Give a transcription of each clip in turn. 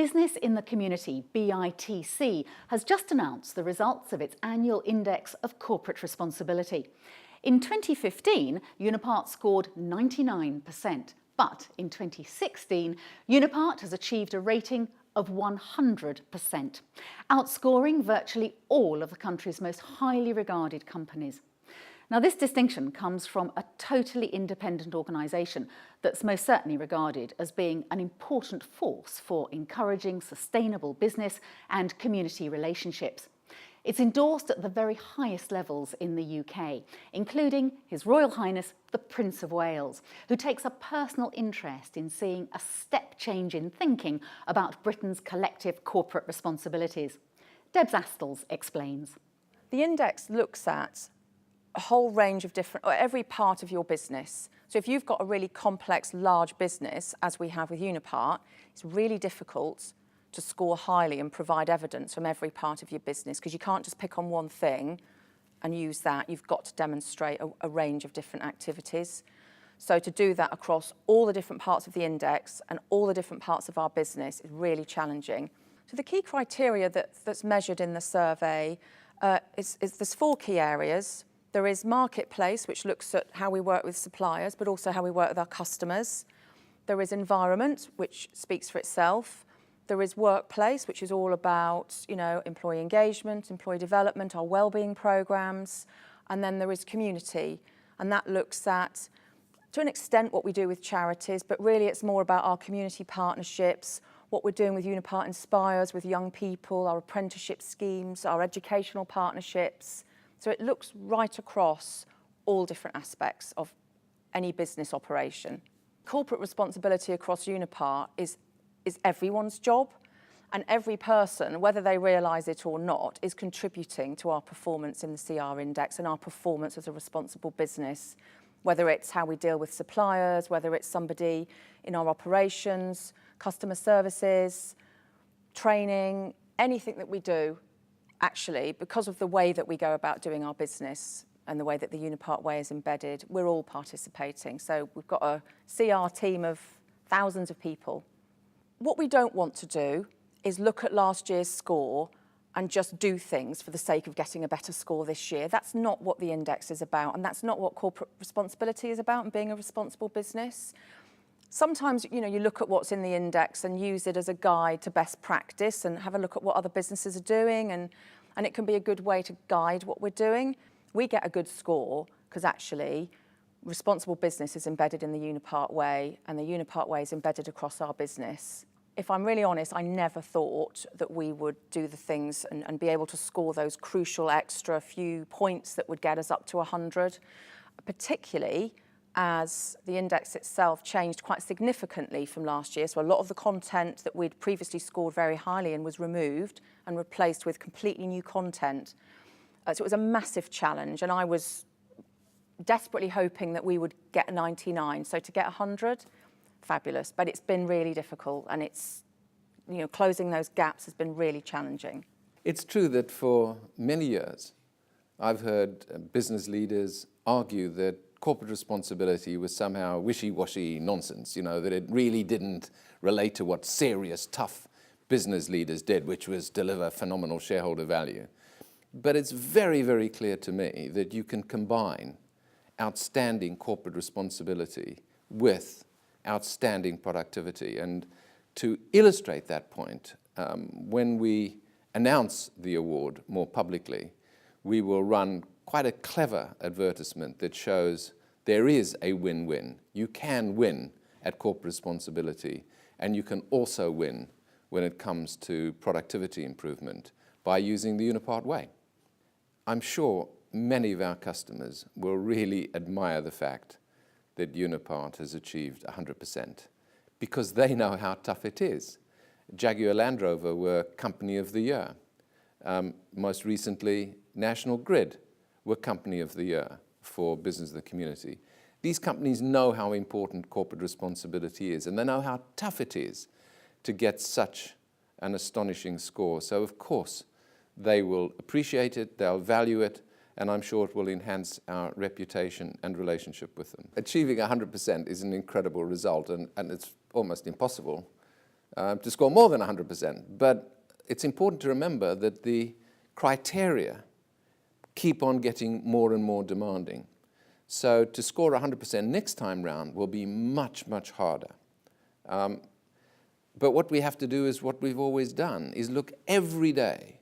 Business in the Community, BITC, has just announced the results of its annual Index of Corporate Responsibility. In 2015, Unipart scored 99%, but in 2016, Unipart has achieved a rating of 100%, outscoring virtually all of the country's most highly regarded companies. Now, this distinction comes from a totally independent organisation that's most certainly regarded as being an important force for encouraging sustainable business and community relationships. It's endorsed at the very highest levels in the UK, including His Royal Highness the Prince of Wales, who takes a personal interest in seeing a step change in thinking about Britain's collective corporate responsibilities. Debs Astles explains. The index looks at a whole range of different, or every part of your business. So if you've got a really complex, large business, as we have with Unipart, it's really difficult to score highly and provide evidence from every part of your business, because you can't just pick on one thing and use that. You've got to demonstrate a range of different activities. So to do that across all the different parts of the index and all the different parts of our business is really challenging. So the key criteria that's measured in the survey is there's 4 key areas. There is marketplace, which looks at how we work with suppliers, but also how we work with our customers. There is environment, which speaks for itself. There is workplace, which is all about, employee engagement, employee development, our wellbeing programs. And then there is community, and that looks at, to an extent, what we do with charities, but really it's more about our community partnerships, what we're doing with Unipart Inspires with young people, our apprenticeship schemes, our educational partnerships. So it looks right across all different aspects of any business operation. Corporate responsibility across Unipart is everyone's job, and every person, whether they realise it or not, is contributing to our performance in the CR index and our performance as a responsible business, whether it's how we deal with suppliers, whether it's somebody in our operations, customer services, training, anything that we do. Actually, because of the way that we go about doing our business and the way that the Unipart way is embedded, we're all participating. So we've got a CR team of thousands of people. What we don't want to do is look at last year's score and just do things for the sake of getting a better score this year. That's not what the index is about, and that's not what corporate responsibility is about and being a responsible business. Sometimes, you look at what's in the index and use it as a guide to best practice and have a look at what other businesses are doing, and it can be a good way to guide what we're doing. We get a good score because actually responsible business is embedded in the Unipart way, and the Unipart way is embedded across our business. If I'm really honest, I never thought that we would do the things and be able to score those crucial extra few points that would get us up to 100, particularly as the index itself changed quite significantly from last year. So a lot of the content that we'd previously scored very highly in was removed and replaced with completely new content. So it was a massive challenge, and I was desperately hoping that we would get a 99. So to get 100, fabulous. But it's been really difficult, and it's, closing those gaps has been really challenging. It's true that for many years, I've heard business leaders argue that corporate responsibility was somehow wishy-washy nonsense, that it really didn't relate to what serious, tough business leaders did, which was deliver phenomenal shareholder value. But it's very, very clear to me that you can combine outstanding corporate responsibility with outstanding productivity. And to illustrate that point, when we announce the award more publicly, we will run quite a clever advertisement that shows there is a win-win. You can win at corporate responsibility, and you can also win when it comes to productivity improvement by using the Unipart way. I'm sure many of our customers will really admire the fact that Unipart has achieved 100%, because they know how tough it is. Jaguar Land Rover were Company of the Year. Most recently, National Grid were Company of the Year for Business in the Community. These companies know how important corporate responsibility is, and they know how tough it is to get such an astonishing score. So, of course, they will appreciate it, they'll value it, and I'm sure it will enhance our reputation and relationship with them. Achieving 100% is an incredible result, and it's almost impossible to score more than 100%. But it's important to remember that the criteria keep on getting more and more demanding. So to score 100% next time round will be much, much harder. But what we have to do is what we've always done, is look every day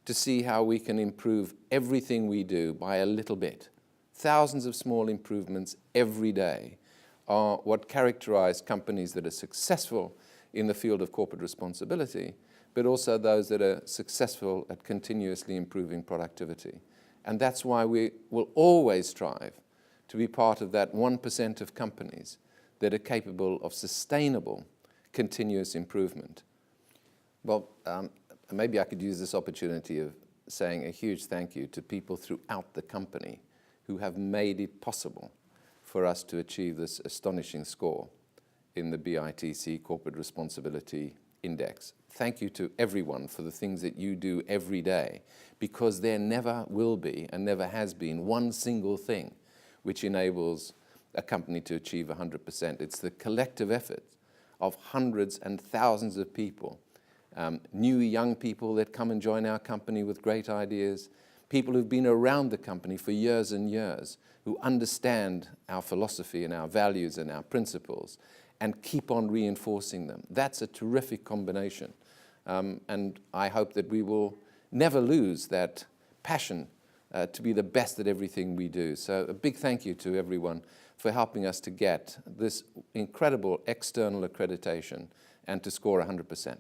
to see how we can improve everything we do by a little bit. Thousands of small improvements every day are what characterize companies that are successful in the field of corporate responsibility, but also those that are successful at continuously improving productivity. And that's why we will always strive to be part of that 1% of companies that are capable of sustainable continuous improvement. Well, maybe I could use this opportunity of saying a huge thank you to people throughout the company who have made it possible for us to achieve this astonishing score in the BITC Corporate Responsibility Index. Thank you to everyone for the things that you do every day, because there never will be and never has been one single thing which enables a company to achieve 100%. It's the collective effort of hundreds and thousands of people, new young people that come and join our company with great ideas, people who've been around the company for years and years, who understand our philosophy and our values and our principles and keep on reinforcing them. That's a terrific combination. And I hope that we will never lose that passion to be the best at everything we do. So a big thank you to everyone for helping us to get this incredible external accreditation and to score 100%.